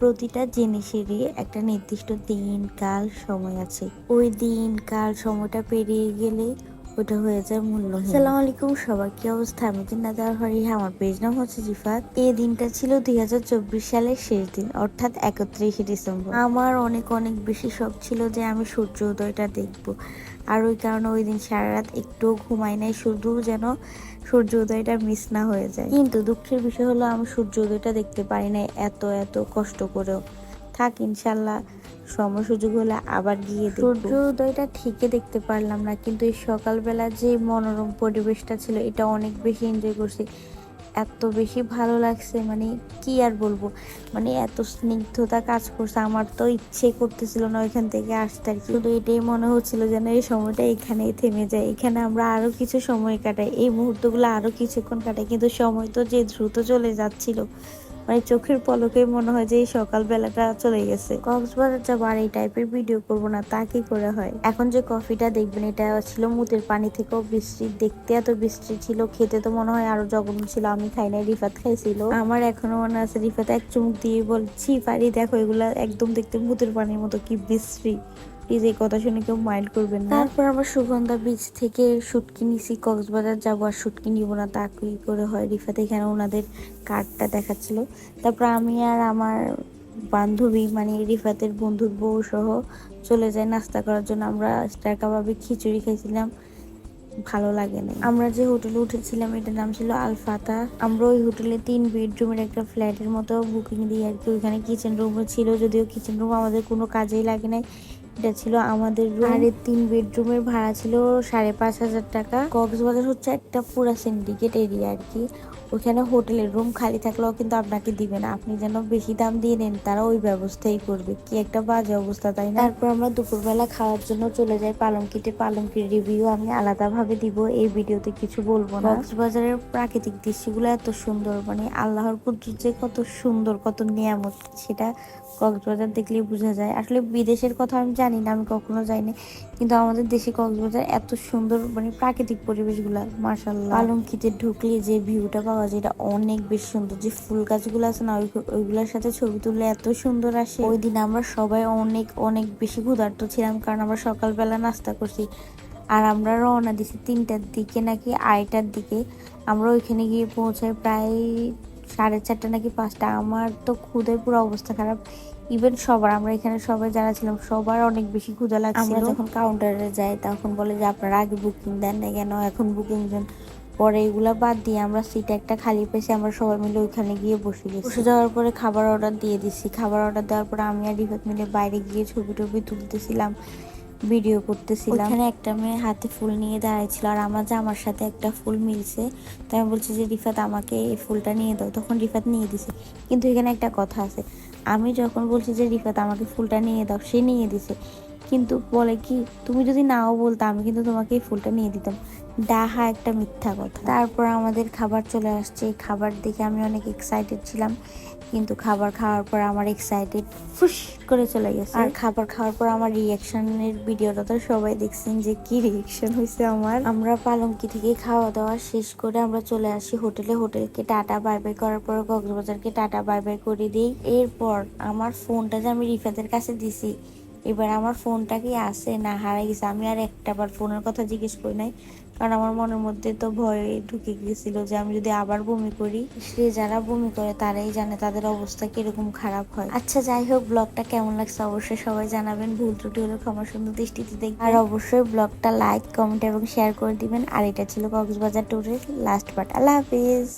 প্রতিটা জিনিসেরই একটা নির্দিষ্ট দিন কাল সময় আছে। ওই দিন কাল সময়টা পেরিয়ে গেলে ওটা হয়ে যায় মূল্যহীন। আসসালামু আলাইকুম, সবার কি অবস্থা? আমি জিন্নাত ফারিহা, আমার পেজ নাম হচ্ছে জিফাত। এই দিনটা ছিল 2024 সালের শেষ দিন, অর্থাৎ 31শে ডিসেম্বর। আমার অনেক অনেক বেশি শখ ছিল যে আমি সূর্য উদয়টা দেখবো, আর ওই কারণে ওই দিন সারা রাত একটুও ঘুমাই নাই, শুধু যেন সূর্য উদয়টা মিস না হয়ে যায়। কিন্তু দুঃখের বিষয় হলো আমি সূর্য উদয়টা দেখতে পারি নাই এত এত কষ্ট করেও। থাক, ইনশাল্লাহ সময় সুযোগ হলে আবার গিয়ে দেখব। সূর্য উদয়টা ঠিকই দেখতে পারলাম না, কিন্তু এই সকালবেলা যে মনোরম পরিবেশটা ছিল এটা অনেক বেশি এনজয় করছি। এত বেশি ভালো লাগছে, মানে কি আর বলবো, মানে এত স্নিগ্ধতা কাজ করছে। আমার তো ইচ্ছে করতেছিল না ওইখান থেকে আসতে, আর শুধু এটাই মনে হচ্ছিল যেন এই সময়টা এখানেই থেমে যায়, এখানে আমরা আরো কিছু সময় কাটাই, এই মুহূর্তগুলো আরো কিছুক্ষণ কাটাই। কিন্তু সময় তো যে দ্রুত চলে যাচ্ছিল, মানে চোখের পলকে মনে হয় যে এই সকাল বেলাটা চলে গেছে। কক্সবাজার যাবো আর এই টাইপের ভিডিও করবো না, তা কি করে হয়? এখন যে কফিটা দেখবেন, এটা ছিল মুতের পানি থেকেও বৃষ্টি, দেখতে এত বৃষ্টি ছিল, খেতে তো মনে হয় আরো জঘন্য ছিল। আমি খাই নাই, রিফাত খাইছিল। আমার এখনো মনে আছে, রিফাত এক চুমুক দিয়ে বলছি, পারি দেখো এগুলা একদম দেখতে মুতের পানির মতো, কি বিশ্রী। প্লিজ এই কথা শুনে কেউ মাইন্ড করবেন না। তারপর আমরা সুগন্ধা বিচ থেকে শুটকি নিছি, কক্সবাজার যাবো আর শুটকি নিবো না তা কি করে হয়? রিফাত এখানে ওনাদের কার্ডটা দেখাচ্ছিল। তারপর আমি আর আমার বান্ধবী, মানে রিফাতের বন্ধুর বউ সহ চলে যাই নাস্তা করার জন্য। আমরা স্টার কাবাবে খিচুড়ি খাইছিলাম, ভালো লাগে না। আমরা যে হোটেলে উঠেছিলাম এটার নাম ছিল আলফাতা। আমরা ওই হোটেলে 3 বেডরুমের একটা ফ্ল্যাটের মতো বুকিং দিই আর কি। ওইখানে কিচেন রুমও ছিল, যদিও কিচেন রুম আমাদের কোনো কাজেই লাগে নাই, এটা ছিল আমাদের রুম। আর 3 বেডরুমের ভাড়া ছিল 5,500 টাকা। কক্সবাজার হচ্ছে একটা পুরা সিন্ডিকেট এরিয়া আর কি। ওখানে হোটেলের রুম খালি থাকলেও কিন্তু আপনাকে দিবে না, আপনি যেন বেশি দাম দিয়ে নেন তারা ওই ব্যবস্থাই করবে। কি একটা বাজে অবস্থা, তাই না? তারপর আমরা দুপুরবেলা খাওয়ার জন্য চলে যাই পালংকিতে। পালংকির রিভিউ আমি আলাদাভাবে দিব, এই ভিডিওতে কিছু বলবো না। কক্সবাজারের প্রাকৃতিক দৃশ্যগুলো এত সুন্দর, মানে আল্লাহর কুদরত যে কত সুন্দর, কত নিয়ামত, সেটা কক্সবাজার দেখলেই বোঝা যায়। আসলে বিদেশের কথা আমি জানি না, আমি কখনো যাইনি, কিন্তু আমাদের দেশে কক্সবাজার এত সুন্দর, মানে প্রাকৃতিক পরিবেশগুলা মাশাআল্লাহ। পালংকিতে ঢুকলে যে ভিউটা পাওয়া যায় এটা অনেক বেশি সুন্দর। যে ফুল গাছগুলো আছে না, ওইগুলোর সাথে ছবি তুললে এত সুন্দর আসে। ওই দিন আমরা সবাই অনেক অনেক বেশি ক্ষুধার্ত ছিলাম, কারণ আমরা সকালবেলা নাস্তা করছি আর আমরা রওনা দিছি 3টার দিকে নাকি 2:30টার দিকে। আমরা ওইখানে গিয়ে পৌঁছাই প্রায় 4:30 নাকি 5টা। আমার তো ক্ষুধায় পুরো অবস্থা খারাপ। ইভেন সবার, আমরা এখানে সবাই যারা ছিলাম সবার অনেক বেশি ক্ষুধা লাগছিল। আমরা যখন কাউন্টারে যাই তখন বলে যে আপনারা আগে বুকিং দেন না কেন, এখন বুকিং দেন। পরে এগুলা বাদ দিয়ে আমরা সিট একটা খালি পেয়েছি, আমরা সবাই মিলে ওইখানে গিয়ে বসে গেছি। বসে যাওয়ার পরে খাবার অর্ডার দিয়ে দিছি। খাবার অর্ডার দেওয়ার পরে আমি আর রিফাত মিলে বাইরে গিয়ে ছবি টবি তুলতেছিলাম, ভিডিও করতেছিলাম। ওখানে একটা মেয়ে হাতে ফুল নিয়ে দাঁড়াইছিল, আর আমার জামার সাথে একটা ফুল মিলছে। তো আমি বলছি যে রিফাত আমাকে এই ফুলটা নিয়ে দাও, তখন রিফাত নিয়ে দিছে। কিন্তু এখানে একটা কথা আছে, আমি যখন বলছি যে রিফাত আমাকে ফুলটা নিয়ে দাও, সে নিয়ে দিছে, কিন্তু বলে কি তুমি যদি নাও বলতো আমি কিন্তু তোমাকে এই ফুলটা নিয়ে দিতাম। ডাহা একটা মিথ্যা কথা। তারপর আমাদের খাবার চলে আসছে, খাবার দেখে আমি অনেক এক্সাইটেড ছিলাম, কিন্তু খাবার খাওয়ার পর আমার এক্সাইটেড ফুস করে চলে গেছে। আর খাবার খাওয়ার পর আমার রিয়াকশনের ভিডিওটা তো সবাই দেখছেন যে কি রিয়াকশন হয়েছে আমার। আমরা পালংকি থেকে খাওয়া দাওয়া শেষ করে আমরা চলে আসি হোটেলে। হোটেলকে টাটা বাই বাই করার পর কক্সবাজারকে টাটা বাই বাই করে দিই। এরপর আমার ফোনটা যে আমি রিফাতের কাছে দিছি, এবার আমার ফোনটা কি আছে না হারাই গেছে, আমি আর একটাবার ফোনের কথা জিজ্ঞেস করি নাই, কারণ আমার মনের মধ্যে তো ভয় ঢুকে গেছিল যে আমি যদি আবার বমি করি। সে যারা বমি করে তারাই জানে তাদের অবস্থা কিরকম খারাপ হয়। আচ্ছা যাই হোক, ব্লগটা কেমন লাগছে অবশ্যই সবাই জানাবেন, ভুল ত্রুটি হলে ক্ষমা সুন্দর দৃষ্টিতে দেখবেন। আর অবশ্যই ব্লগটা লাইক, কমেন্ট এবং শেয়ার করে দিবেন। আর এটা ছিল কক্সবাজার ট্যুরের লাস্ট পার্ট। আল্লাহ হাফিজ।